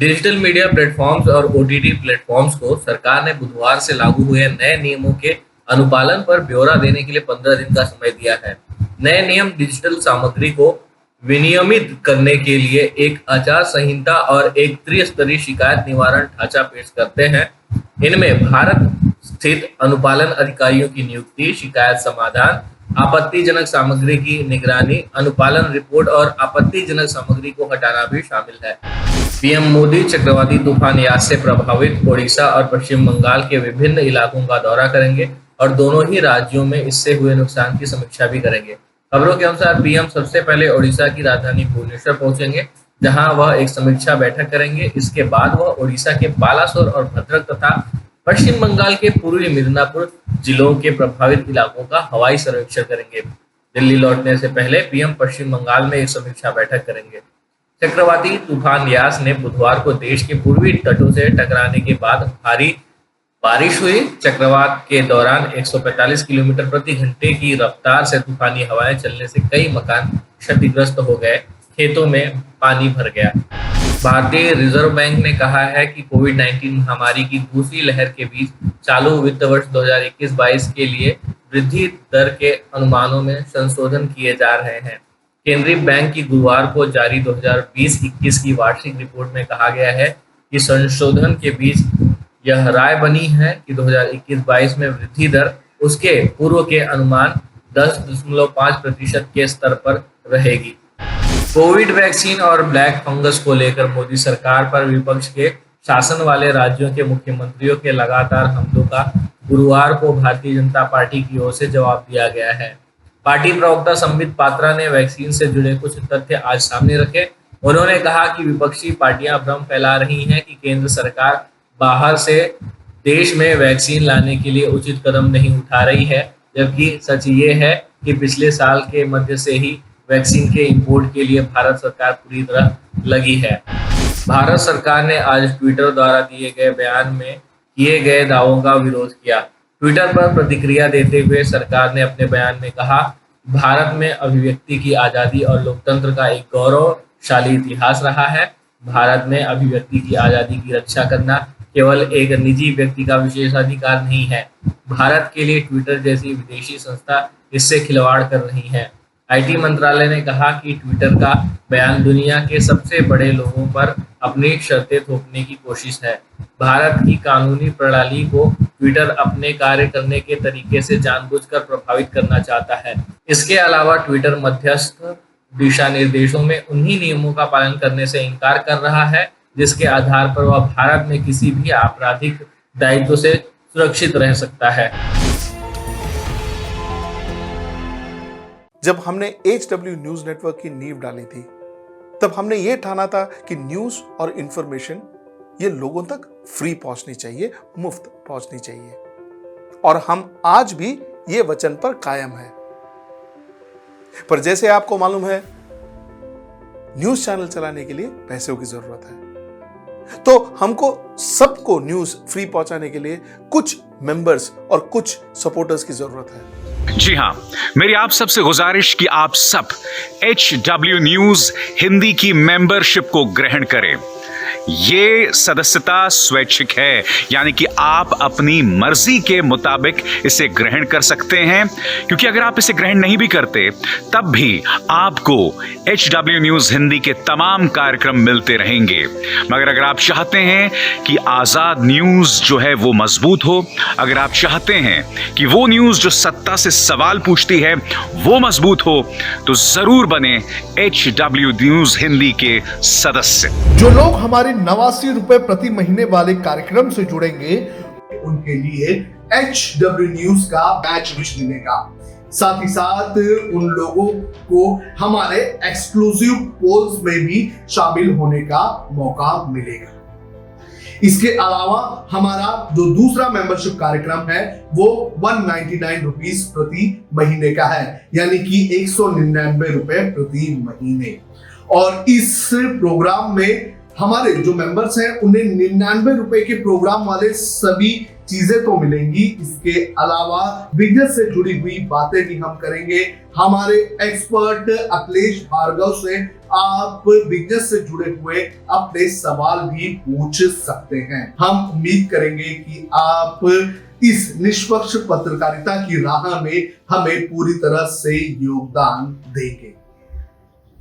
Digital media platforms और OTT platforms को सरकार ने बुधवार से लागू हुए नए नियमों के अनुपालन पर ब्यौरा देने के लिए 15 दिन का समय दिया है। नए नियम डिजिटल सामग्री को विनियमित करने के लिए एक आचार संहिता और एक त्रिस्तरीय शिकायत निवारण ढांचा पेश करते हैं। इनमें भारत स्थित अनुपालन अधिकारियों की नियुक्ति, शिकायत समाधान, आपत्तिजनक सामग्री की निगरानी, अनुपालन रिपोर्ट और आपत्तिजनक सामग्री को हटाना भी शामिल है। पीएम मोदी चक्रवाती तूफान यास से प्रभावित ओडिशा और पश्चिम बंगाल के विभिन्न इलाकों का दौरा करेंगे और दोनों ही राज्यों में इससे हुए नुकसान की समीक्षा भी करेंगे। खबरों के अनुसार पीएम सबसे पहले ओडिशा की राजधानी भुवनेश्वर पहुंचेंगे, जहां वह एक समीक्षा बैठक करेंगे। इसके बाद वह ओडिशा के बालासोर और भद्रक तथा पश्चिम बंगाल के पूर्वी मिदनापुर जिलों के प्रभावित इलाकों का हवाई सर्वेक्षण करेंगे। दिल्ली लौटने से पहले पीएम पश्चिम बंगाल में एक समीक्षा बैठक करेंगे। चक्रवाती तूफान यास ने बुधवार को देश के पूर्वी तटों से टकराने के बाद भारी बारिश हुई। चक्रवात के दौरान 145 किलोमीटर प्रति घंटे की रफ्तार से तूफानी हवाएं चलने से कई मकान क्षतिग्रस्त हो गए, खेतों में पानी भर गया। भारतीय रिजर्व बैंक ने कहा है कि कोविड-19 महामारी की दूसरी लहर के बीच चालू वित्त वर्ष 2021-22 के लिए वृद्धि दर के अनुमानों में संशोधन किए जा रहे हैं। केंद्रीय बैंक की गुरुवार को जारी 2020-21 की वार्षिक रिपोर्ट में कहा गया है कि संशोधन के बीच यह राय बनी है कि 2021-22 में वृद्धि दर उसके पूर्व के अनुमान 10.5% के स्तर पर रहेगी। कोविड वैक्सीन और ब्लैक फंगस को लेकर मोदी सरकार पर विपक्ष के शासन वाले राज्यों के मुख्यमंत्रियों के लगातार हमलों का गुरुवार को भारतीय जनता पार्टी की ओर से जवाब दिया गया है। पार्टी प्रवक्ता संबित पात्रा ने वैक्सीन से जुड़े कुछ तथ्य आज सामने रखे। उन्होंने कहा कि विपक्षी पार्टियां भ्रम फैला रही हैं कि केंद्र सरकार बाहर से देश में वैक्सीन लाने के लिए उचित कदम नहीं उठा रही है, जबकि सच ये है कि पिछले साल के मध्य से ही वैक्सीन के इंपोर्ट के लिए भारत सरकार पूरी तरह लगी है। भारत सरकार ने आज ट्विटर द्वारा दिए गए बयान में किए गए दावों का विरोध किया। ट्विटर पर प्रतिक्रिया देते हुए सरकार ने अपने बयान में कहा, भारत में अभिव्यक्ति की आज़ादी और लोकतंत्र का एक गौरवशाली इतिहास रहा है। भारत में अभिव्यक्ति की आज़ादी की रक्षा करना केवल एक निजी व्यक्ति का विशेषाधिकार नहीं है। भारत के लिए ट्विटर जैसी विदेशी संस्था इससे खिलवाड़ कर रही है। आईटी मंत्रालय ने कहा कि ट्विटर का बयान दुनिया के सबसे बड़े लोगों पर अपनी शर्तें थोपने की कोशिश है। भारत की कानूनी प्रणाली को ट्विटर अपने कार्य करने के तरीके से जानबूझकर प्रभावित करना चाहता है। इसके अलावा ट्विटर मध्यस्थ दिशा निर्देशों में उन्हीं नियमों का पालन करने से इनकार कर रहा है जिसके आधार पर वह भारत में किसी भी आपराधिक दायित्व से सुरक्षित रह सकता है। जब हमने HW न्यूज नेटवर्क की नींव डाली थी, तब हमने यह ठाना था कि न्यूज और इंफॉर्मेशन ये लोगों तक फ्री पहुंचनी चाहिए, मुफ्त पहुंचनी चाहिए, और हम आज भी ये वचन पर कायम हैं। पर जैसे आपको मालूम है, न्यूज चैनल चलाने के लिए पैसों की जरूरत है, तो हमको सबको न्यूज फ्री पहुंचाने के लिए कुछ मेंबर्स और कुछ सपोर्टर्स की जरूरत है। जी हां, मेरी आप सबसे गुजारिश कि आप सब HW न्यूज हिंदी की मेंबरशिप को ग्रहण करें। ये सदस्यता स्वैच्छिक है, यानी कि आप अपनी मर्जी के मुताबिक इसे ग्रहण कर सकते हैं, क्योंकि अगर आप इसे ग्रहण नहीं भी करते तब भी आपको HW न्यूज हिंदी के तमाम कार्यक्रम मिलते रहेंगे। मगर अगर आप चाहते हैं कि आजाद न्यूज जो है वो मजबूत हो, अगर आप चाहते हैं कि वो न्यूज जो सत्ता से सवाल पूछती है वो मजबूत हो, तो जरूर बने HW न्यूज हिंदी के सदस्य। जो लोग हमारे 89 रुपए प्रति महीने वाले कार्यक्रम से जुड़ेंगे, उनके लिए HW न्यूज का बैच विश मिलेगा। साथ ही साथ उन लोगों को हमारे एक्सक्लूसिव पोल्स में भी शामिल होने का मौका मिलेगा। इसके अलावा हमारा जो दूसरा मेंबरशिप कार्यक्रम है वो 199 रुपीस प्रति महीने का है, यानी कि 199 रुपए प्रति महीने। और इस प्रोग्राम में हमारे जो मेंबर्स हैं उन्हें 99 रुपए के प्रोग्राम वाले सभी चीजें तो मिलेंगी। इसके अलावा बिजनेस से जुड़ी हुई बातें भी हम करेंगे। हमारे एक्सपर्ट अखिलेश भार्गव से आप बिजनेस से जुड़े हुए अपने सवाल भी पूछ सकते हैं। हम उम्मीद करेंगे कि आप इस निष्पक्ष पत्रकारिता की राह में हमें पूरी तरह से योगदान देंगे।